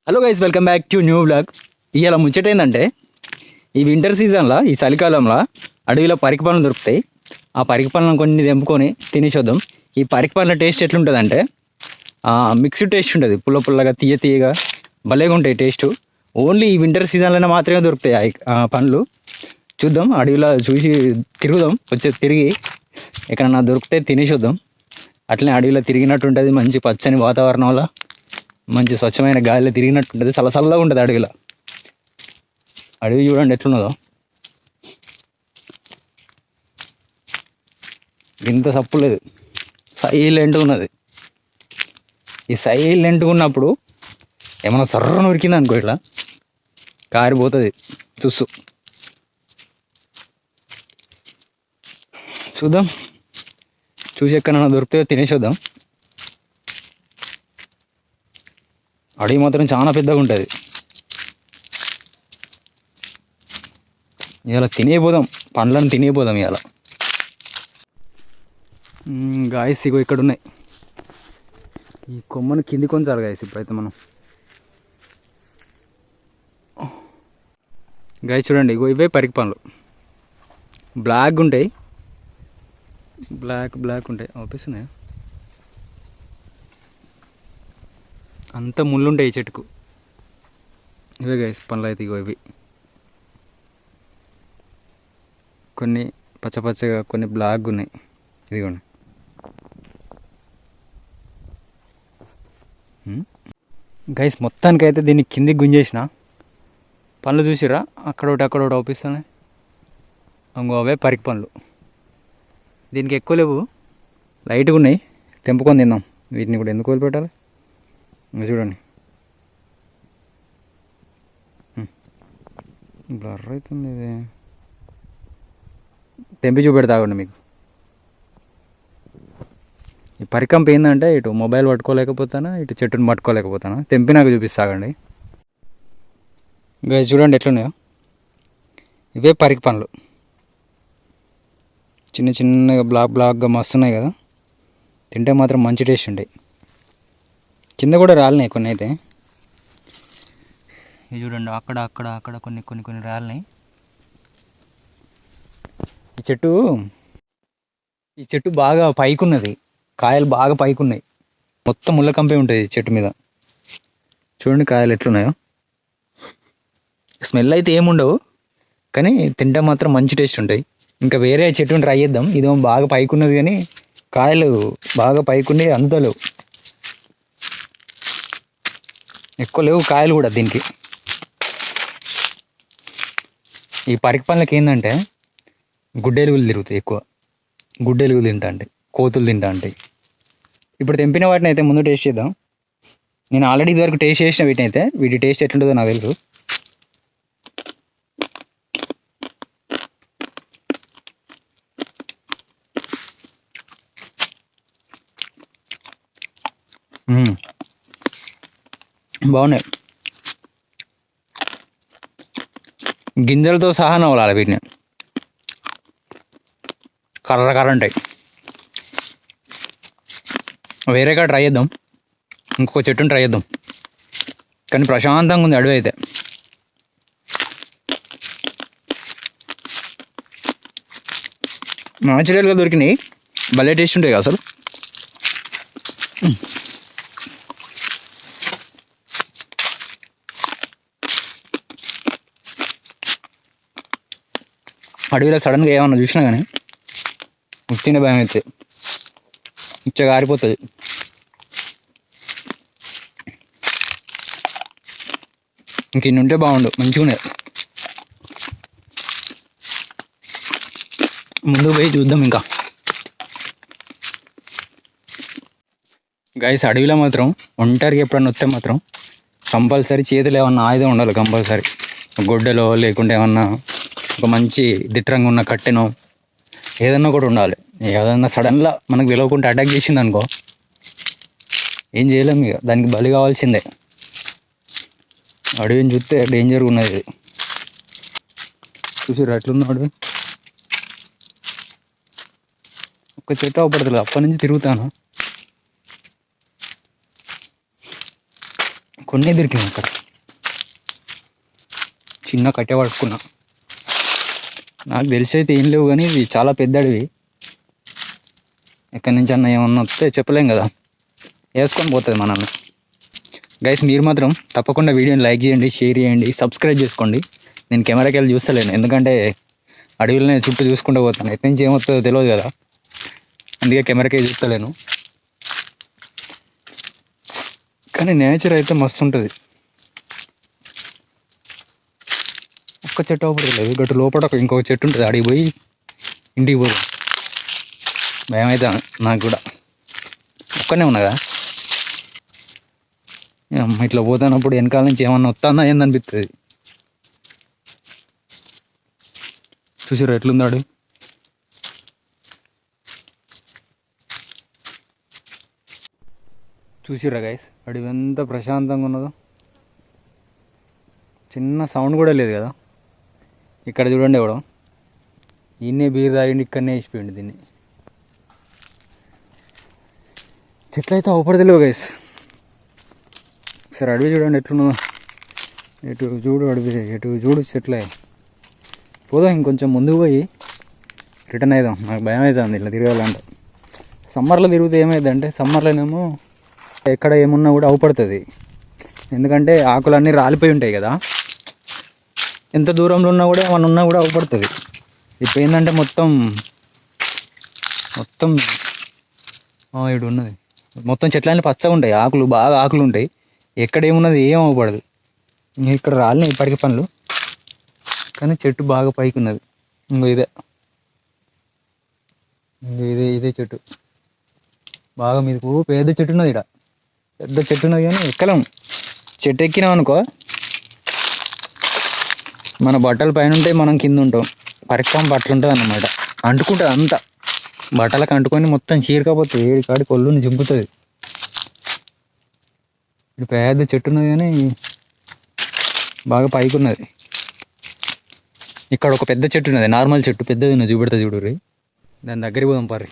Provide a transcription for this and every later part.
Hello guys, welcome back to new vlog. ఇవాళ ముచ్చటేందంటే, ఈ winter సీజన్లో, ఈ చలికాలంలో అడవిలో పరికి పనులు దొరుకుతాయి. ఆ పరికి పనులను కొన్ని తెంపుకొని తినేసొద్దాం. ఈ పరికి పనుల టేస్ట్ ఎట్లుంటుందంటే మిక్స్డ్ టేస్ట్ ఉంటుంది. పుల్ల పుల్లగా తీయ తీయగా భలేగా ఉంటాయి టేస్ట్. ఓన్లీ ఈ వింటర్ సీజన్లోనే మాత్రమే దొరుకుతాయి ఆ పండ్లు. చూద్దాం, అడవిలో చూసి తిరుగుదాం. తిరిగి ఎక్కడన్నా దొరికితే తినేసొద్దాం. అట్లనే అడవిలో తిరిగినట్టు ఉంటుంది. మంచి పచ్చని వాతావరణంలో మంచి స్వచ్ఛమైన గాలిలో తిరిగినట్టు ఉంటుంది. చల్లగా ఉంటుంది అడవిలో. అడవి చూడండి ఎట్లున్నదో. ఇంత సప్పు లేదు, సైలెంట్గా ఉన్నది. ఈ సైలెంట్గా ఉన్నప్పుడు ఏమన్నా సర్రను ఉరికింది అనుకో, ఇట్లా కారిపోతుంది తుస్సు. చూద్దాం, చూసి ఎక్కడన్నా దొరికితే తినేసొద్దాం. అడవి మాత్రం చాలా పెద్దగా ఉంటుంది. ఇవాళ తినేపోదాం, పండ్లను తినేపోదాం ఇవాళ. గాయస్ ఇగో ఇక్కడ ఉన్నాయి. ఈ కొమ్మను కింది కొంచాలి గాయస్. ఇప్పుడైతే మనం గాయస్ చూడండి, ఇగో ఇవే పరికి పండ్లు. బ్లాక్ ఉంటాయి, బ్లాక్ ఉంటాయి. ఆపిస్తున్నాయి, అంత ముళ్ళుంటాయి ఈ చెట్టుకు. ఇవే గాయస్ పండ్లు అయితే. ఇగో ఇవి కొన్ని పచ్చగా, కొన్ని బ్లాక్ ఉన్నాయి. ఇదిగోండి. గైస్ మొత్తానికైతే దీన్ని కిందికి గుంజేసిన. పండ్లు చూసిరా, అక్కడోటి అవుపిస్తున్నాయి. ఇంకో అవే పరికి పండ్లు. దీనికి ఎక్కువ లేవు, లైట్గా ఉన్నాయి. తెంపుకొని తిందాం. వీటిని కూడా ఎందుకు వదిలిపెట్టాలి? ఇంకా చూడండి, బ్లర్ అవుతుంది. ఇది తెంపి చూపెడతాగండి మీకు. ఈ పరికంప ఏంటంటే, ఇటు మొబైల్ పట్టుకోలేకపోతానా, ఇటు చెట్టుని పట్టుకోలేకపోతానా. తెంపినాక చూపిస్తాగండి. ఇంకా చూడండి ఎట్లున్నాయో. ఇవే పరికి పండ్లు, చిన్నగా బ్లాక్గా మస్తున్నాయి కదా. తింటే మాత్రం మంచి టేస్ట్ ఉంటాయి. కింద కూడా రాలినాయి కొన్ని అయితే. ఇవి చూడండి, అక్కడ కొన్ని రాలినాయి. ఈ చెట్టు బాగా పైకున్నది. కాయలు బాగా పైకున్నాయి. మొత్తం ముళ్ళ కంపే ఉంటుంది చెట్టు మీద. చూడండి కాయలు ఎట్లున్నాయో. స్మెల్ అయితే ఏముండవు, కానీ తింటే మాత్రం మంచి టేస్ట్ ఉంటాయి. ఇంకా వేరే చెట్టుని ట్రై చేద్దాం. ఇదేమో బాగా పైకున్నది, కానీ కాయలు బాగా పైకుండి అందుతలేవు. ఎక్కువ లేవు కాయలు కూడా దీనికి. ఈ పరికి పండ్లకి ఏంటంటే గుడ్డెలుగులు తిరుగుతాయి ఎక్కువ. గుడ్డెలుగులు తింటా ఉంటాయి, కోతులు తింటా ఉంటాయి. ఇప్పుడు తెంపిన వాటిని అయితే ముందు టేస్ట్ చేద్దాం. నేను ఆల్రెడీ ఇదివరకు టేస్ట్ చేసిన వీటిని అయితే. వీటి టేస్ట్ ఎట్లుంటుందో నాకు తెలుసు. బాగున్నాయి. గింజలతో సహా నవ్వాలి వీటిని. కర్ర ఉంటాయి. వేరే కాడ ట్రై చేద్దాం, ఇంకొక చెట్టుని ట్రై చేద్దాం. కానీ ప్రశాంతంగా ఉంది అడవి అయితే. న్యాచురల్గా దొరికినాయి, భలే టేస్ట్ ఉంటాయి కదా అసలు. అడవిలో సడన్గా ఏమన్నా చూసినా కానీ ఉత్తిన భయం అయితే ఇచ్చగా ఆరిపోతుంది. ఇంక ఇన్ని ఉంటే బాగుండు, మంచిగా ఉన్నాయి. ముందుకు పోయి చూద్దాం. ఇంకా గైస్ అడవిలో మాత్రం ఒంటరికి ఎప్పుడన్నా వస్తే మాత్రం కంపల్సరీ చేతులు ఏమన్నా ఆయుధం ఉండాలి. కంపల్సరీ గొడ్డలో, లేకుంటే ఏమన్నా ఒక మంచి దిట్టంగా ఉన్న కట్టెనో ఏదన్నా కూడా ఉండాలి. ఏదన్నా సడన్గా మనకు తెలియకుండా అటాక్ చేసింది అనుకో, ఏం చేయలేము. ఇక దానికి బలి కావాల్సిందే. అడవిని చూస్తే డేంజర్గా ఉన్నది. చూసిరా ఎట్లున్నాడు. ఒక చెట్టు అవపడతలేదు. అప్పటి నుంచి తిరుగుతాను. కొన్ని దొరికినాయి అక్కడ. చిన్న కట్టె పట్టుకున్నా. నాకు తెలిసి అయితే ఏం లేవు, కానీ ఇవి చాలా పెద్ద అడవి. ఎక్కడి నుంచి అన్న ఏమన్నా వస్తే చెప్పలేం కదా, వేసుకొని పోతుంది మనల్ని. గైస్ మీరు మాత్రం తప్పకుండా వీడియోని లైక్ చేయండి, షేర్ చేయండి, సబ్స్క్రైబ్ చేసుకోండి. నేను కెమెరాకి వెళ్ళి చూస్తలేను, ఎందుకంటే అడవిలోనే చుట్టూ చూసుకుంటూ పోతాను. ఎక్కడి నుంచి ఏమొస్తుందో తెలియదు కదా, అందుకే కెమెరాకే చూస్తలేను. కానీ నేచర్ అయితే మస్తు ఉంటుంది. ఒక్క చెట్టు అవపడలేదు, గట్టు లోపల ఇంకొక చెట్టు ఉంటుంది. అడిగి పోయి ఇంటికి పోదు, భయం అవుతుంది నాకు కూడా. ఒక్కనే ఉన్నదా ఇట్లా పోతున్నప్పుడు వెనకాల నుంచి ఏమన్నా వస్తుందా ఏందనిపిస్తుంది. చూసారు ఎట్లుంది అడవి. చూసిర్రా గైస్ అడవి ఎంత ప్రశాంతంగా ఉన్నదో. చిన్న సౌండ్ కూడా లేదు కదా. ఇక్కడ చూడండి, ఎవడో ఈయనే బీర్ తాగిండి, ఇక్కడనే వేసిపోయింది దీన్ని. చెట్లు అయితే అవపడతలేవు గైస్. ఒకసారి అడవి చూడండి ఎట్లున్నదో. ఎటు చూడు అడవి, ఎటు చూడు చెట్లే. పోదాం ఇంకొంచెం ముందుకు పోయి రిటర్న్ అవుదాం. నాకు భయం అవుతుంది ఇలా తిరగాలంటే. సమ్మర్లో తిరిగితే ఏమైందంటే, సమ్మర్లోనేమో ఎక్కడ ఏమున్నా కూడా అవపడుతుంది. ఎందుకంటే ఆకులన్నీ రాలిపోయి ఉంటాయి కదా, ఎంత దూరంలో ఉన్నా కూడా ఏమన్నా ఉన్నా కూడా అవపడుతుంది. ఇప్పుడు ఏంటంటే మొత్తం ఇటు ఉన్నది మొత్తం చెట్లన్నీ పచ్చగా ఉంటాయి, ఆకులు బాగా ఆకులు ఉంటాయి. ఎక్కడ ఏమున్నది ఏం అవ్వబడదు. ఇక్కడ రాలినాయి ఇప్పటికి పనులు, కానీ చెట్టు బాగా పైకి ఉన్నది. ఇదే ఇదే చెట్టు బాగా మీదకు పెద్ద చెట్టు ఉన్నది. ఇక్కడ పెద్ద చెట్టు ఉన్నది కానీ ఎక్కలేము. చెట్టు ఎక్కినాం అనుకో మన బట్టలు పైన ఉంటాయి, మనం కింద ఉంటాం. పరికం బట్టలు ఉంటుంది అన్నమాట, అంటుకుంటుంది అంతా. బట్టలకు అంటుకొని మొత్తం చీరకపోతుంది, ఏడి కాడి కొల్లుని చింపుతుంది. ఇప్పుడు పెద్ద చెట్టు ఉన్నది కానీ బాగా పైకి ఉన్నది. ఇక్కడ ఒక పెద్ద చెట్టు ఉన్నది, నార్మల్ చెట్టు పెద్దది ఉన్నది, చూపెడతా చూడుర్రి. దాని దగ్గరికి పోదాం పర్రి.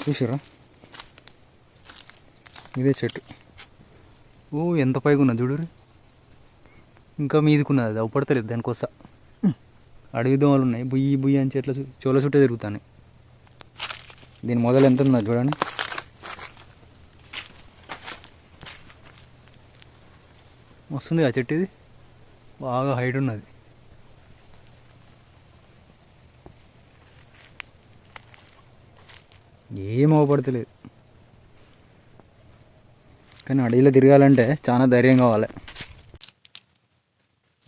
చూసారా ఇదే చెట్టు. ఎంత పైకి ఉన్నది చూడుర్రి. ఇంకా మీదికున్నది, అది అవపడతలేదు దానికోసం. అడవి దోమలు ఉన్నాయి, బుయ్యి బుయ్యి అని చెట్ల చోల చుట్టే తిరుగుతాయి. దీని మొదలు ఎంత ఉన్నది చూడండి. వస్తుంది ఆ చెట్టు, ఇది బాగా హైట్ ఉన్నది. ఏం అవపడతలేదు, కానీ అడవిలో తిరగాలంటే చాలా ధైర్యం కావాలి.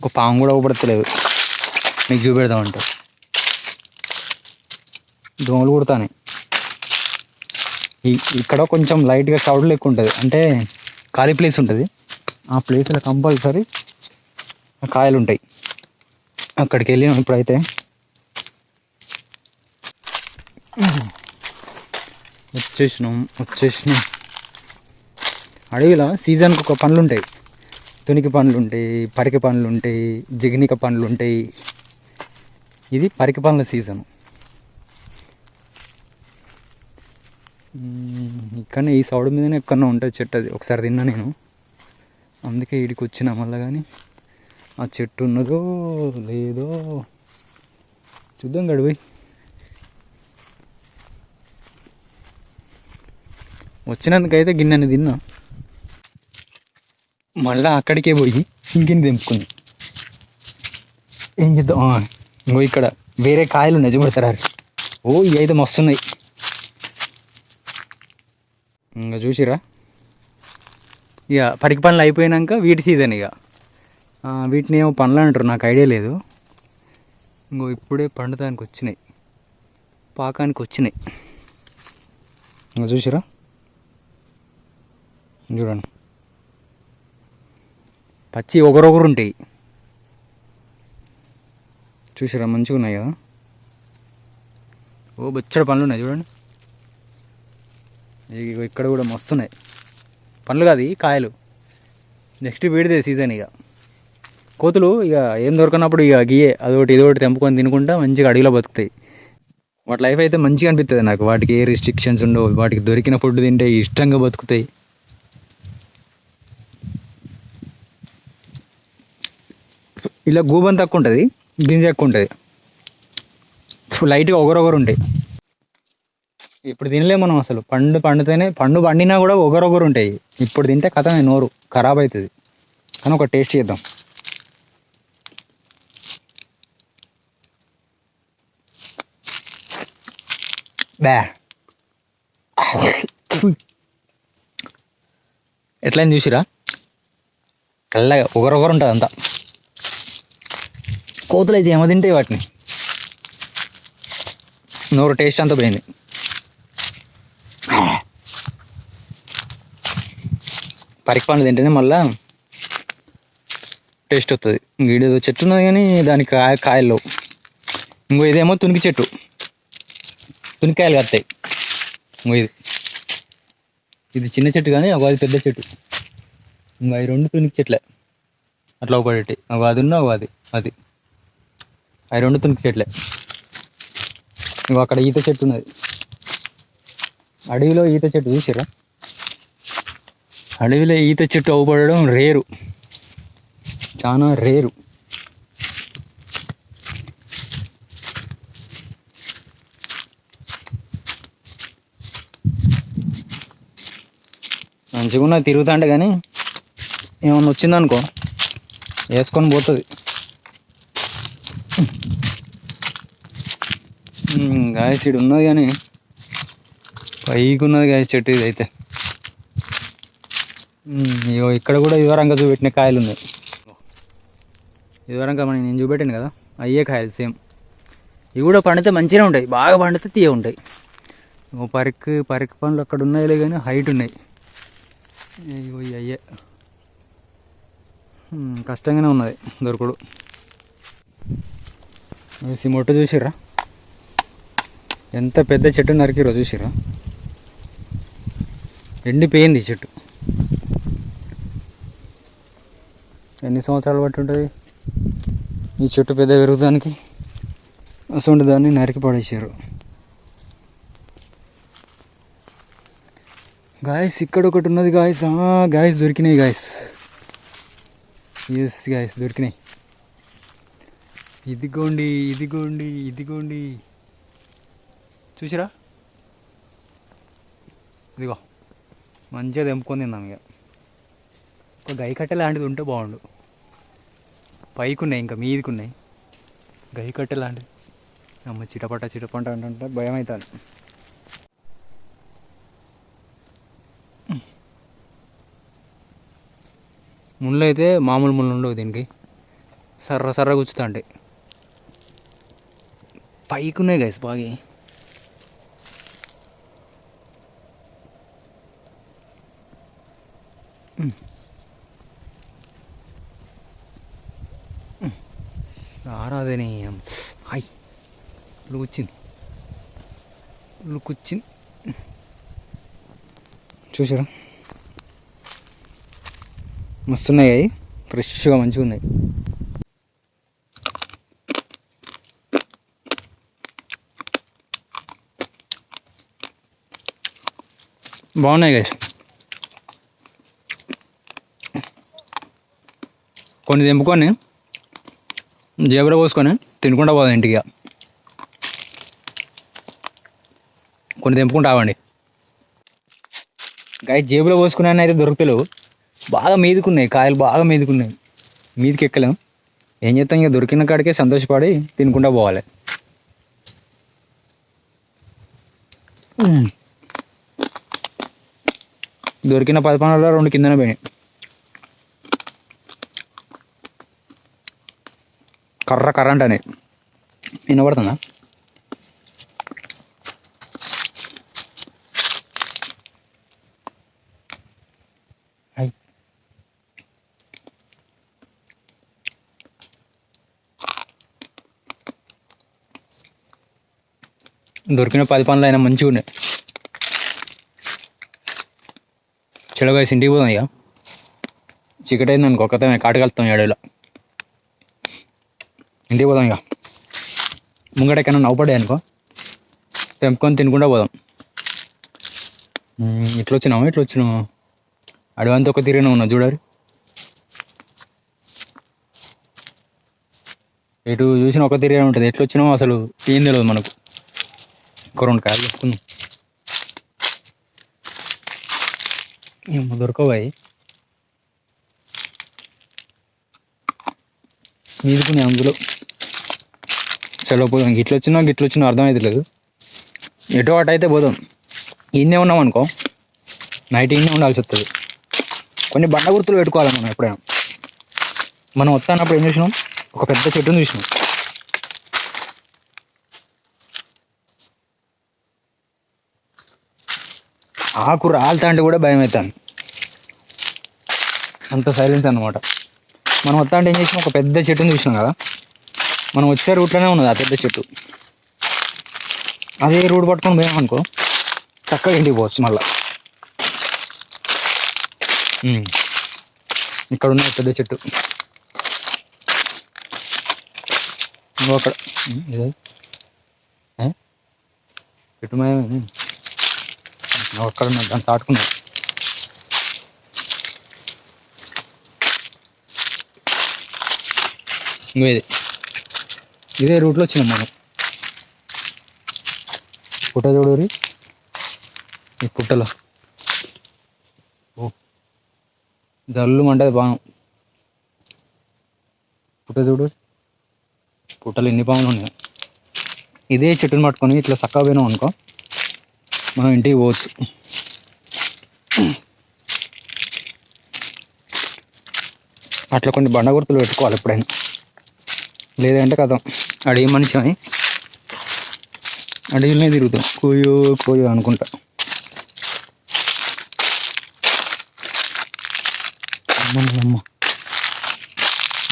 ఒక పాము కూడా అవపడతలేదు, మీకు చూపెడదామంటే. దోమలు కుడతాయి. ఇక్కడ కొంచెం లైట్గా క్రౌడ్ ఎక్కువ ఉంటుంది, అంటే ఖాళీ ప్లేస్ ఉంటుంది. ఆ ప్లేస్లో కంపల్సరీ కాయలు ఉంటాయి. అక్కడికి వెళ్ళినాం ఇప్పుడైతే. వచ్చేసినాం. అడవిలో సీజన్కి ఒక పండ్లు ఉంటాయి. తునికి పండ్లు ఉంటాయి, పరికి పండ్లు ఉంటాయి, జిగినిక పండ్లు ఉంటాయి. ఇది పరికి పండ్ల సీజను. ఇక్కడనే ఈ సౌడ్ మీదనే ఎక్కడన్నా ఉంటుంది చెట్టు. అది ఒకసారి తిన్నా నేను, అందుకే వీడికి వచ్చినా మళ్ళీ. కానీ ఆ చెట్టు ఉన్నదో లేదో చూద్దాం గడిపోయి. వచ్చినందుకైతే గిన్నెని తిన్నా, మళ్ళీ అక్కడికే పోయి ఇంకిని తెంపుకుంది. ఏం చేద్దాం. ఇంకో ఇక్కడ వేరే కాయలు ఉన్నాయి చూపెడతారు. ఇవి అయితే మస్తున్నాయి. ఇంకా చూసిరా, ఇక పరికి పనులు అయిపోయినాక వీటి సీజన్. ఇక వీటిని ఏమో పనులు అంటారు, నాకు ఐడియా లేదు. ఇంకో ఇప్పుడే పండుతానికి వచ్చినాయి, పాకానికి వచ్చినాయి. ఇంకా చూసిరా, చూడండి పచ్చి ఒకరొకరు ఉంటాయి. చూసిరా మంచిగా ఉన్నాయి కదా. బొచ్చడి పండ్లు ఉన్నాయి చూడండి. ఇక్కడ కూడా మస్తున్నాయి పండ్లు, కాదు కాయలు. నెక్స్ట్ వీడిదే సీజన్. ఇక కోతులు ఇక ఏం దొరకనప్పుడు ఇక గియే అదొకటి ఇదొకటి తెంపుకొని తినుకుంటా మంచిగా అడవిలో బతుకుతాయి. వాటి లైఫ్ అయితే మంచిగా అనిపిస్తుంది నాకు. వాటికి ఏ రిస్ట్రిక్షన్స్ ఉండవు, వాటికి దొరికిన ఫుడ్ తింటే ఇష్టంగా బతుకుతాయి. ఇలా గూబం తక్కువ ఉంటుంది, గింజ ఎక్కువ ఉంటుంది, లైట్గా ఒకరొకరు ఉంటాయి. ఇప్పుడు తినలేము మనం అసలు. పండు పండినా కూడా ఒకరొకరు ఉంటాయి. ఇప్పుడు తింటే కథమే, నోరు ఖరాబ్ అవుతుంది. కానీ ఒక టేస్ట్ చేద్దాం. బ్యా ఎట్లయినా చూసిరా, తెల్లగా ఒకరొకరు ఉంటుంది అంతా. కోతులు అయితే ఏమో తింటాయి వాటిని. నోరు టేస్ట్ అంతా పోయింది. పరికి పండు తింటేనే మళ్ళా టేస్ట్ వస్తుంది. ఇంకేదో చెట్టు ఉన్నది కానీ దానికి కాయలు. ఇంకో ఇదేమో తునికి చెట్టు, తునికాయలు కత్తాయి. ఇంకో ఇది చిన్న చెట్టు కానీ అది పెద్ద చెట్టు. ఇంకా అవి రెండు తునికి చెట్లే అట్లా ఒకటి. అది ఉన్న అది అవి రెండు తునికి చెట్లే. ఇంకో అక్కడ ఈత చెట్టు ఉన్నది. అడవిలో ఈత చెట్టు చూసారా? అడవిలో ఈత చెట్టు అవ్వబడడం రేరు, చాలా రేరు. మంచిగా ఉన్నది తిరుగుతా అంటే, కానీ ఏమన్నా వచ్చిందనుకో వేసుకొని పోతుంది. గాయస్ ఇడు ఉన్నది కానీ పైకి ఉన్నది గాయస్ చెట్టు ఇది అయితే. ఇక్కడ కూడా ఇదివరంగా చూపెట్టిన కాయలు ఉన్నాయి. ఇదివరంగా నేను చూపెట్టాను కదా, అయ్యే కాయలు సేమ్. ఇవి కూడా పండితే మంచిగా ఉంటాయి, బాగా పండితే తీయ ఉంటాయి. పరికి పండ్లు అక్కడ ఉన్నాయిలే కానీ హైట్ ఉన్నాయి. ఇవి అయ్యే కష్టంగానే ఉన్నది దొరకడు. మొట్ట చూసిర్రా ఎంత పెద్ద చెట్టు నరికిరో చూసిర్రా? ఎండిపోయింది చెట్టు. ఎన్ని సంవత్సరాలు బట్టి ఉంటుంది ఈ చెట్టు పెద్ద పెరుగుదానికి? అసలు దాన్ని నరికి పడేసారు. గాయస్ ఇక్కడ ఒకటి ఉన్నది గాయస్. గాయస్ దొరికినాయి గాయస్. ఎస్ గాయస్ దొరికినాయి. ఇదిగోండి ఇదిగోండి ఇదిగోండి, చూసిరా? ఇదిగో మంచిగా తెంపుకొని తిందాం. ఇక ఒక గై కట్టె లాంటిది ఉంటే బాగుండు. పైకి ఉన్నాయి, ఇంకా మీదికి ఉన్నాయి. గై కట్టె లాంటిది. అమ్మ చిటపట అంటే భయం అవుతుంది. ముళ్ళు అయితే మామూలు ముళ్ళు ఉండవు దీనికి, సర్ర గుచ్చుతా అంటే. పైకి ఉన్నాయి గైస్ బాగా. ఆరాధనే హాయ్ ఉలుకొచ్చింది. చూసారా? మస్తున్నాయి అవి, ఫ్రెష్గా మంచిగా ఉన్నాయి. బాగున్నాయి గైస్. కొన్ని తెంపుకొని జేబులో పోసుకొని తినుకుంటా పోదాం ఇంటికి. కొన్ని తెంపుకుంటా ఆవండి గాయ. జేబులో పోసుకున్నాను అయితే దొరుకుతలేవు, బాగా మీదుకున్నాయి కాయలు, బాగా మీదుకున్నాయి. మీదికి ఎక్కలేం, ఏం చేస్తాం? ఇక దొరికిన కాడికే సంతోషపడి తినుకుంటా పోవాలి. దొరికిన 10 పండ్లలో 2 కిందనే పోయినాయి. కర్ర అంటనే వినబడుతుందా? దొరికిన 10 పండ్లు అయినా మంచిగా ఉన్నాయి. చెడగా ఇంటికి పోదాం. ఇక చీకటి అయింది అనుకో, కొత్తమే కాటకెళ్తాం ఏడేలో. ఇంటికి పోదాం. ఇక ముంగట ఎక్కడన్నా నవ్వుపడ్డాయి అనుకో తెంపుకొని తినకుండా పోదాం. ఇట్లా వచ్చినాము అడవంతా ఒక తిరిగిన ఉన్నా చూడాలి. ఎటు చూసిన ఒక తిరిగి ఉంటుంది. ఎట్లా వచ్చినామో అసలు ఏం తెలియదు మనకు. ఒక 2 కాయలు చెప్పుకున్నాం. దొరకవాయి మీదుకునే అందులో. చలో పోదాం. గిట్ల వచ్చినా అర్థమవుతలేదు. ఎటో అటు అయితే పోదాం. ఇన్నే ఉన్నాం అనుకో, నైట్ ఇన్నే ఉండాల్సి వస్తుంది. కొన్ని బండ గుర్తులు పెట్టుకోవాలి మనం. ఎప్పుడైనా మనం వస్తానప్పుడు ఏం చూసినాం, ఒక పెద్ద చెట్టును చూసినాం. ఆకు రాలుతా అంటే కూడా భయం అవుతుంది, అంత సైలెన్స్ అన్నమాట. మనం వస్తా అంటే ఏం చేసినాం, ఒక పెద్ద చెట్టును చూసినాం కదా. మనం వచ్చే రూట్లోనే ఉన్నది ఆ పెద్ద చెట్టు. అదే రూట్ పట్టుకొని పోయాం అనుకో, చక్కగా ఇంటికి పోవచ్చు మళ్ళా. ఇక్కడ ఉన్న పెద్ద చెట్టు అక్కడ చెట్టు మాయమే. అక్కడ ఉన్నది, దాన్ని తాటుకున్నాం. ఇదే రూట్లో వచ్చినాం మనం. పుట్ట చూడరి, ఈ పుట్టలో జల్లు మంటది బాణం. పుట్ట చూడు, పుట్టలు ఎన్ని పాములు ఉన్నాయి. ఇదే చెట్టుని పట్టుకొని ఇట్లా చక్కగా పోయినాం అనుకో, మనం ఇంటికి పోవచ్చు. అట్లా కొన్ని బండ గుర్తులు పెట్టుకోవాలి ఎప్పుడైనా. లేదంటే కథ అడవి మనిషి అని అడవిలోనే తిరుగుతాం, కోయో అనుకుంటా.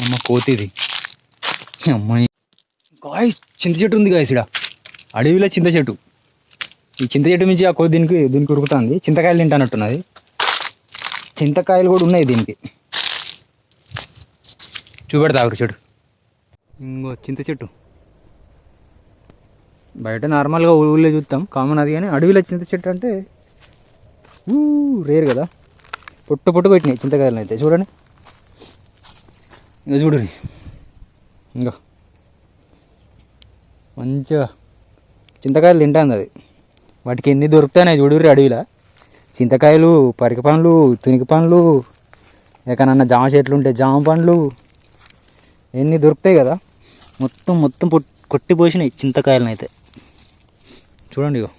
అమ్మ కోతిది అమ్మాయి. గాయ్ చింత చెట్టు ఉంది గాయస్ ఇక్కడ అడవిలో. చింత చెట్టు, ఈ చింత చెట్టు నుంచి ఆ కోతి దీనికి ఉరుకుతుంది. చింతకాయలు తింటానట్టున్నది. చింతకాయలు కూడా ఉన్నాయి దీనికి. చూపెడతా చెట్టు. ఇంకో చింత చెట్టు బయట నార్మల్గా ఊళ్ళో చూస్తాం, కామన్ అది. కానీ అడవిలో చింత చెట్టు అంటే రేర్ కదా. పొట్టు పెట్టినాయి చింతకాయలు అయితే. చూడండి, ఇంకా చూడు, ఇంకా మంచిగా చింతకాయలు తింటుంది అది. వాటికి ఎన్ని దొరుకుతాయి చూడుర్రి అడవిలో. చింతకాయలు, పరిక పండ్లు, తునికి పండ్లు, ఎక్కడన్నా జామ చెట్లు ఉంటే జామ పండ్లు ఎన్ని దొరుకుతాయి కదా. మొత్తం కొట్టిపోసినాయి చింతకాయలను అయితే. చూడండి, ఇగో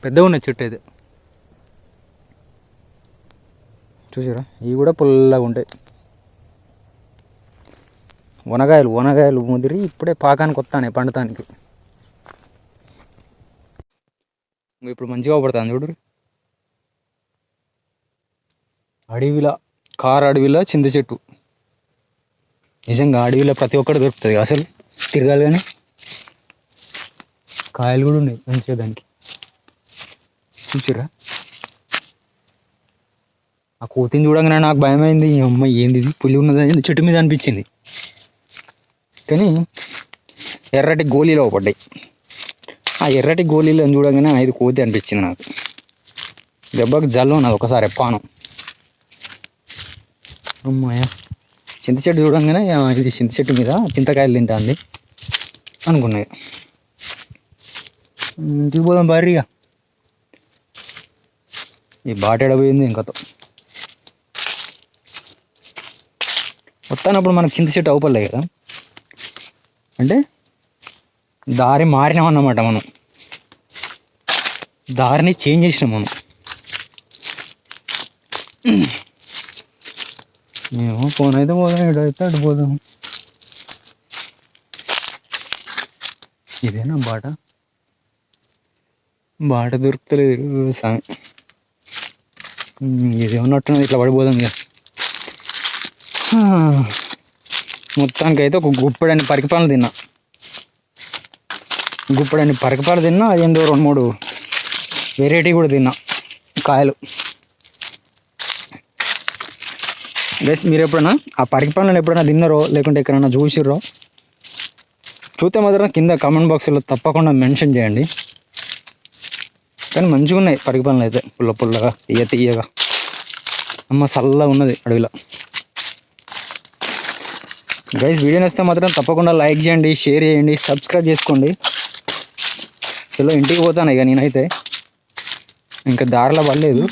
పెద్దగా ఉన్నాయి చెట్టు అయితే. చూసారా, ఇవి కూడా పుల్లగా ఉంటాయి. వనగాయలు ముదిరి ఇప్పుడే పాకానికి వస్తానే పండుతానికి. ఇప్పుడు మంచిగా పడుతుంది చూడు. అడవిలో చింత చెట్టు. నిజంగా అడవిలో ప్రతి ఒక్కటి దొరుకుతుంది అసలు. తిరగాలి కానీ కాయలు కూడా ఉన్నాయి మంచిగా దానికి. చూసారా, ఆ కోతిని చూడంగానే నాకు భయమైంది. ఈ అమ్మాయి ఏంది ఇది, పులి ఉన్నది చెట్టు మీద అనిపించింది. కానీ ఎర్రటి గోళీలో పడ్డాయి. ఆ ఎర్రటి గోళీలను చూడగానే ఇది కోతి అనిపించింది నాకు. దెబ్బకి జల్లు ఉన్నది ఒకసారి పానం. అమ్మాయ, చింత చెట్టు చూడంగానే ఇది చింత చెట్టు మీద చింతకాయలు తింటుంది అనుకున్నాయి. ఇంటికి పోదాం భారీగా. ఈ బాట ఎడబోయింది ఇంకతో. వస్తానప్పుడు మనకు చింత చెట్టు అవుపడలే కదా, అంటే దారి మారినామన్నమాట. మనం దారిని చేంజ్ చేసినాం మనం. మేము ఫోన్ అయితే పోదాం, ఎడైతే అటు పోదాం. ఇదేనా బాట దొరుకుతలేదు సామి. ఇదేమన్నట్టున్నది, ఇట్లా పడిపోదాం ఇక. మొత్తానికి అయితే ఒక గుప్పడని పరికపాలు తిన్నా. అదేందో 2-3 వెరైటీ కూడా తిన్నా కాయలు. గైస్, మీరు ఎప్పుడైనా ఆ పరికపాలను ఎప్పుడైనా తిన్నారో, లేకుంటే ఎక్కడైనా చూసిర్రో, చూస్తే మాత్రం కింద కామెంట్ బాక్స్లో తప్పకుండా మెన్షన్ చేయండి. కానీ మంచిగా ఉన్నాయి పరికి పనులు అయితే, పుల్ల పుల్లగా తీయగా. అమ్మ చల్లగా ఉన్నది అడవిలో. గైస్ వీడియో నచ్చితే మాత్రం తప్పకుండా లైక్ చేయండి, షేర్ చేయండి, సబ్స్క్రైబ్ చేసుకోండి. చలో ఇంటికి పోతాను ఇక నేనైతే, ఇంకా దారిలో పడలేదు.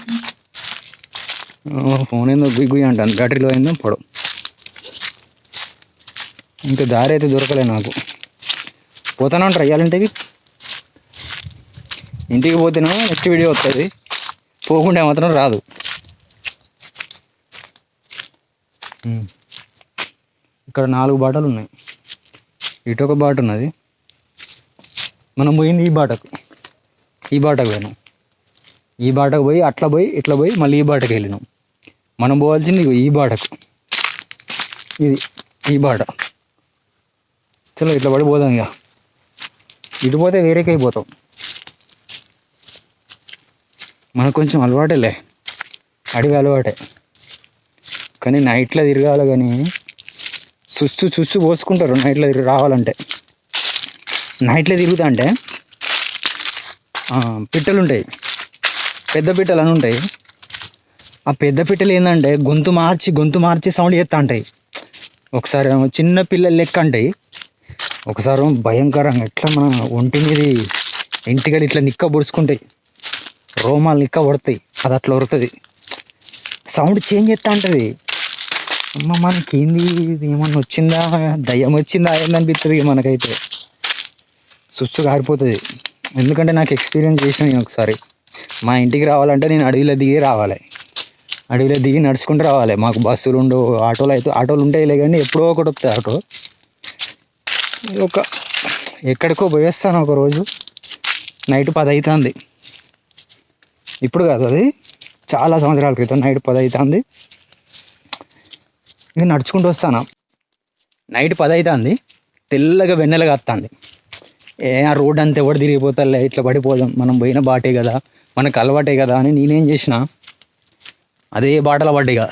ఫోన్ ఏందో గుయ్యి అంటాను, బ్యాటరీలో అయిందో పొడవు. ఇంకా దారి అయితే దొరకలే నాకు. పోతానే ఉంటారు ఇవాళ ఇంటికి. ఇంటికి పోతేనో నెక్స్ట్ వీడియో వస్తుంది, పోకుండా మాత్రం రాదు. ఇక్కడ 4 బాటలు ఉన్నాయి, ఇటు ఒక బాట ఉన్నది. మనం పోయింది ఈ బాటకు పోయినాం, ఈ బాటకు పోయి అట్లా పోయి ఇట్లా పోయి మళ్ళీ ఈ బాటకు వెళ్ళినాం. మనం పోవాల్సింది ఈ బాటకు, ఇది ఈ బాట. చలో ఇట్లా పడి పోదాం ఇక. ఇటు పోతే వేరేకి అయిపోతాం. మనకు కొంచెం అలవాటేలే, అడవి అలవాటే. కానీ నైట్లో తిరగాలి, కానీ చుచ్చు పోసుకుంటారు నైట్లో రావాలంటే. నైట్లో తిరుగుతా అంటే పిట్టలు ఉంటాయి, పెద్ద పిట్టలు అని ఉంటాయి. ఆ పెద్ద పిట్టలు ఏంటంటే గొంతు మార్చి సౌండ్ చేస్తూ ఉంటాయి. ఒకసారి చిన్న పిల్లలు లెక్క ఉంటాయి, ఒకసారి భయంకరంగా ఎట్లా మన ఒంటి మీద ఇంటికి ఇట్లా నిక్క పొడుచుకుంటాయి, రోమాలు నిక్క పడతాయి. అది అట్లా ఉరుతుంది, సౌండ్ చేంజ్ చేస్తూ ఉంటుంది. అమ్మ మనకేంది, ఏమన్నా వచ్చిందా, దయ్యం వచ్చిందా ఏందనిపిస్తుంది మనకైతే. సుచ్చు కారిపోతుంది. ఎందుకంటే నాకు ఎక్స్పీరియన్స్ చేసిన నేను ఒకసారి. మా ఇంటికి రావాలంటే నేను అడవిలో దిగి రావాలి, అడవిలో దిగి నడుచుకుంటూ రావాలి. మాకు బస్సులు ఉండవు, ఆటోలు ఉంటాయిలే, కానీ ఎప్పుడో ఒకటి వస్తుంది ఆటో. ఎక్కడికో పోయేస్తాను ఒకరోజు, నైట్ 10 అవుతుంది. ఇప్పుడు కాదు, అది చాలా సంవత్సరాల క్రితం నైట్ 10 అవుతుంది. నేను నడుచుకుంటూ వస్తాను, నైట్ 10 అవుతుంది, తెల్లగా వెన్నెలగా వస్తుంది. ఆ రోడ్ అంతా ఎవడు తిరిగిపోతాలే, ఇట్లా పడిపోదాం, మనం పోయిన బాటే కదా, మనకు అలవాటే కదా అని నేనేం చేసిన, అదే బాటలో పడ్డా.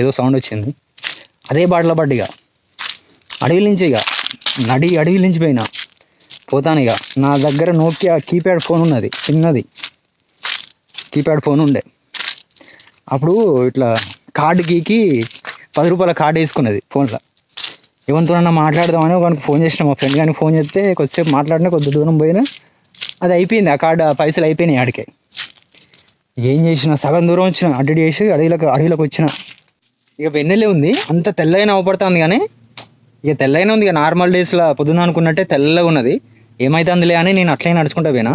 ఏదో సౌండ్ వచ్చింది, అదే బాటలో పడ్డా. ఇక అడవి నుంచి అడవి నుంచి పోతాను. ఇక నా దగ్గర నోకియా కీప్యాడ్ ఫోన్ ఉన్నది, చిన్నది కీప్యాడ్ ఫోన్ ఉండే. అప్పుడు ఇట్లా కార్డు గీకి 10 రూపాయల కార్డు వేసుకున్నది ఫోన్లో. ఎవరితోనన్నా మాట్లాడదామని ఒకనికి ఫోన్ చేసిన, మా ఫ్రెండ్ కానీ ఫోన్ చేస్తే కొద్దిసేపు మాట్లాడినా, కొద్ది దూరం పోయినా అది అయిపోయింది, ఆ కార్డు పైసలు అయిపోయినాయి ఆడికే. ఏం చేసిన, సగం దూరం వచ్చిన, అడ్డు చేసి అడవిలోకి వచ్చిన. ఇక వెన్నెలే ఉంది, అంత తెల్లగా అవపడుతుంది. కానీ ఇక తెల్లగానే ఉంది, ఇక నార్మల్ డేస్లో పొద్దున అనుకున్నట్టే తెల్లగా ఉన్నది. ఏమైతుందిలే అని నేను అట్లనే నడుచుకుంటా పోయినా.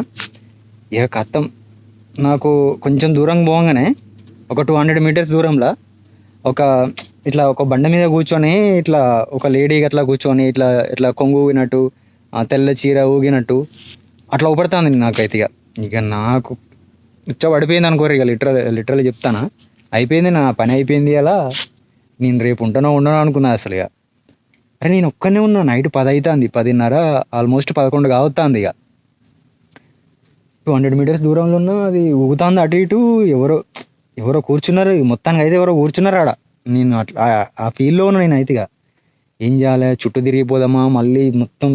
ఇక కత్తం నాకు కొంచెం దూరం పోగానే ఒక 200 మీటర్స్ దూరంలో ఒక బండ మీద కూర్చొని, ఇట్లా ఒక లేడీ అట్లా కూర్చొని ఇట్లా కొంగు ఊగినట్టు, తెల్ల చీర ఊగినట్టు అట్లా ఊపడుతుంది నాకైతే. ఇక నాకు పడిపోయింది అనుకోరు. ఇక లిటరల్లీ చెప్తానా, అయిపోయింది, నా పని అయిపోయింది. అలా నేను రేపు ఉండనో అనుకున్నా అసలు. ఇక అరే నేను ఒక్కనే ఉన్నా, నైట్ 10 అవుతుంది, 10:30 ఆల్మోస్ట్ 11 కావుతుంది. ఇక 200 మీటర్స్ దూరంలో ఉన్నా, అది ఊగుతుంది అటు ఇటు. ఎవరో కూర్చున్నారు, మొత్తానికి అయితే ఎవరో కూర్చున్నారు ఆడ. నేను అట్లా ఆ ఫీల్డ్లో ఉన్నా నేను. అయితే ఇక ఏం చేయాలి, చుట్టూ తిరిగిపోదామా, మళ్ళీ మొత్తం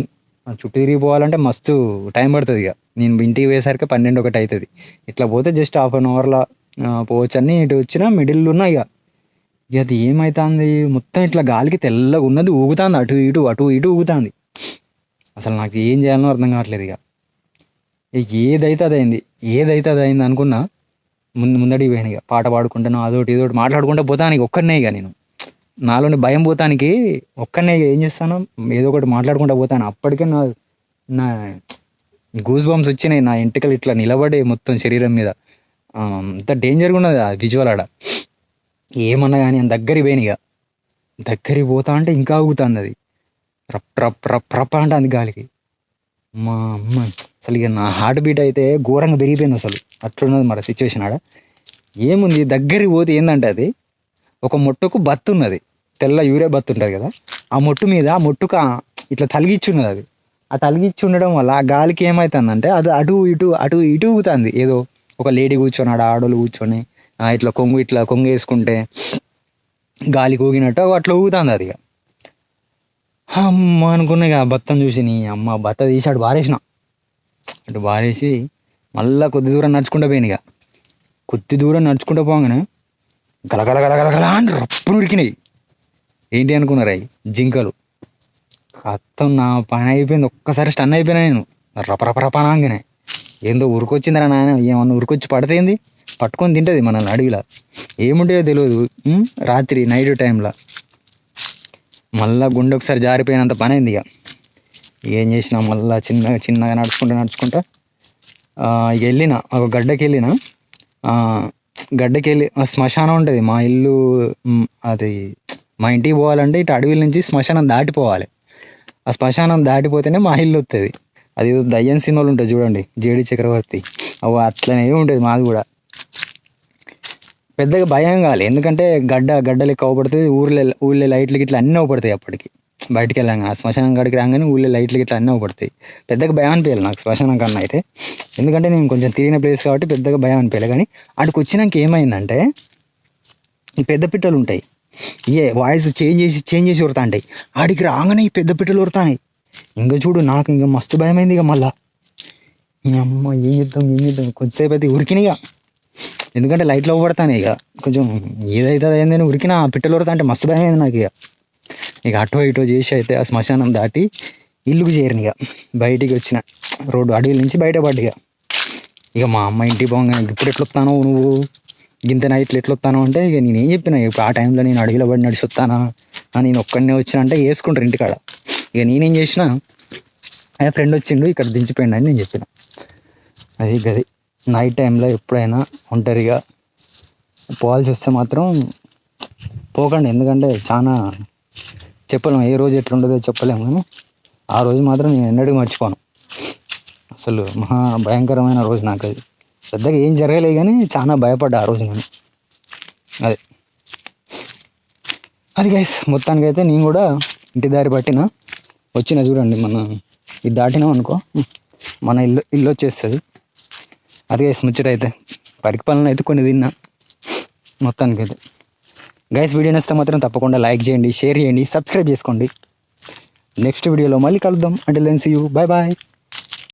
చుట్టూ తిరిగిపోవాలంటే మస్తు టైం పడుతుంది. ఇక నేను ఇంటికి పోయేసరికి 12-1 అవుతుంది. ఇట్లా పోతే జస్ట్ ½ అన్ అవర్లో పోవచ్చు అని ఇటు వచ్చిన మిడిల్లో ఉన్నా. ఇక అది ఏమవుతుంది, మొత్తం ఇట్లా గాలికి తెల్లగా ఉన్నది, ఊగుతుంది అటు ఇటు ఊగుతుంది. అసలు నాకు ఏం చేయాలనో అర్థం కావట్లేదు. ఇక ఏదైతే అది అయింది అనుకున్నా, ముందడికి పోయాను. ఇక పాట పాడుకుంటాను, అదొకటి మాట్లాడుకుంటూ పోతాను. ఇక ఒక్కనే, ఇక నేను నాలోని భయం పోతానికి ఒక్కనే ఏం చేస్తాను, ఏదో ఒకటి మాట్లాడుకుంటూ పోతాను. అప్పటికే నా గూస్ బంప్స్ వచ్చినాయి, నా ఎంటికలు ఇట్లా నిలబడే మొత్తం శరీరం మీద. అంత డేంజర్గా ఉన్నది ఆ విజువల్ ఆడ. ఏమన్నా కానీ దగ్గరికి పోయిన. ఇక దగ్గరికి పోతా అంటే ఇంకా ఊగుతుంది అది, రప్ అంటే గాలికి. మా అమ్మ అసలు ఇక నా హార్ట్ బీట్ అయితే ఘోరంగా పెరిగిపోయింది. అసలు అట్లున్నది మన సిచ్యువేషన్ ఆడ. ఏముంది, దగ్గరికి పోతే ఏంటంటే అది ఒక మొట్టుకు బత్తు ఉన్నది, తెల్ల యూరియా బత్తు ఉంటుంది కదా, ఆ మొట్టుకు ఇట్లా తలిగిచ్చున్నది. అది ఆ తలిగిచ్చి ఉండడం వల్ల ఆ గాలికి ఏమవుతుందంటే అది అటు ఇటు ఊగుతుంది. ఏదో ఒక లేడీ కూర్చొని, ఆడోళ్ళు కూర్చొని ఇట్లా కొంగు వేసుకుంటే గాలికి ఊగినట్టు అట్లా ఊగుతుంది అది. అమ్మ అనుకున్నా ఇక బత్తం చూసి నీ అమ్మ బత్త తీసి అటు బారేసిన, అటు బారేసి మళ్ళీ కొద్ది దూరం నడుచుకుంటూ పోయాను. ఇక కొద్ది దూరం నడుచుకుంటూ పోగానే గలగల గలగలగల అని రప్పును ఉరికినాయి. ఏంటి అనుకున్నారు అవి జింకలు. మొత్తం నా పని అయిపోయింది, ఒక్కసారి స్టన్ అయిపోయినా నేను. రపరపరపనాగానే ఏందో ఉరికొచ్చిందిరా నాయన, ఏమన్నా ఉరికొచ్చి పడితేంది, పట్టుకొని తింటుంది మనల్ని అడవిలో. ఏముంటాయో తెలియదు. రాత్రి నైట్ టైంలో మళ్ళీ గుండె ఒకసారి జారిపోయినంత పని అయింది. ఇక ఏం చేసినా మళ్ళీ చిన్నగా నడుచుకుంటా ఇక వెళ్ళిన ఒక గడ్డకి వెళ్ళిన. గడ్డకి వెళ్ళి శ్మశానం ఉంటుంది మా ఇల్లు, అది మా ఇంటికి పోవాలంటే ఇటు అడవిల నుంచి శ్మశానం దాటిపోవాలి. ఆ శ్మశానం దాటిపోతేనే మా ఇల్లు వస్తుంది. అది దయ్యం సినిమాలు ఉంటుంది చూడండి, జేడి చక్రవర్తి, అవి అట్లనే ఉంటుంది మాది కూడా. పెద్దగా భయం కావాలి, ఎందుకంటే గడ్డ లెక్క అవపడుతుంది. ఊళ్ళో లైట్లు గిట్ల అన్నీ అవపడతాయి. అప్పటికి బయటికి వెళ్ళాం ఆ శ్మశానం కాడికి రాగానే ఊళ్ళో లైట్లు గిట్ల అన్నీ అవపడతాయి. పెద్దగా భయం అనిపించాలి నాకు శ్మశానం కన్నా అయితే, ఎందుకంటే నేను కొంచెం తిరిగిన ప్లేస్ కాబట్టి పెద్దగా భయం అనిపించాలి. కానీ అక్కడికి వచ్చినాక ఏమైందంటే ఈ పెద్ద పిట్టలు ఉంటాయి, వాయిస్ చేంజ్ చేసి ఉడతా ఉంటాయి. ఆడికి రాగానే ఈ పెద్ద పిట్టలు ఉడతాయి. ఇంకా చూడు నాకు ఇంకా మస్తు భయమైంది. ఇక మళ్ళా ఈ అమ్మ ఏం చేద్దాం కొంచెంసేపు అయితే ఉరికినాయిగా, ఎందుకంటే లైట్లో పడతాను. ఇక కొంచెం ఏదైతే అయిందని ఉరికినా పిట్టలు ఉడతా అంటే మస్తు భయమైంది నాకు. ఇక అటో ఇటో చేసి అయితే ఆ శ్మశానం దాటి ఇల్లుకు చేరిన. ఇక బయటికి వచ్చిన రోడ్డు అడవి నుంచి బయటపడ్డా. ఇక మా అమ్మ ఇంటికి పోగానే ఇప్పుడు ఎట్లా వస్తానో నువ్వు, గింత నైట్లు ఎట్లా వస్తానో అంటే ఇక నేనేం చెప్పిన, ఇప్పుడు ఆ టైంలో నేను అడవిలో పడి నడిచి వస్తానా, నేను ఒక్కడనే వచ్చిన అంటే వేసుకుంటారు ఇంటికాడ. ఇక నేనేం చేసిన, ఫ్రెండ్ వచ్చిండు ఇక్కడ దించిపోయిండు అని నేను చెప్పిన. అది గది నైట్ టైంలో ఎప్పుడైనా ఒంటరిగా పోవాల్సి వస్తే మాత్రం పోకండి, ఎందుకంటే చాలా చెప్పలేము, ఏ రోజు ఎట్లుంటుందో చెప్పలేము. కానీ ఆ రోజు మాత్రం నేను ఎన్నడూ మర్చిపోను. అసలు మహా భయంకరమైన రోజు నాకు అది. పెద్దగా ఏం జరగలేదు కానీ చాలా భయపడ్డా ఆ రోజు నేను. అది గైస్ మొత్తానికైతే నేను కూడా ఇంటి దారి వచ్చిన చూడండి, మన ఇది దాటినాం అనుకో మన ఇల్లు వచ్చేస్తుంది. అది గైస్ ముచ్చటైతే పరికి పనులు అయితే కొన్ని తిన్నా మొత్తానికైతే. గైస్ వీడియో నచ్చితే మాత్రం తప్పకుండా లైక్ చేయండి, షేర్ చేయండి, సబ్స్క్రైబ్ చేసుకోండి. నెక్స్ట్ వీడియోలో మళ్ళీ కలుద్దాం. Until then see you, bye bye.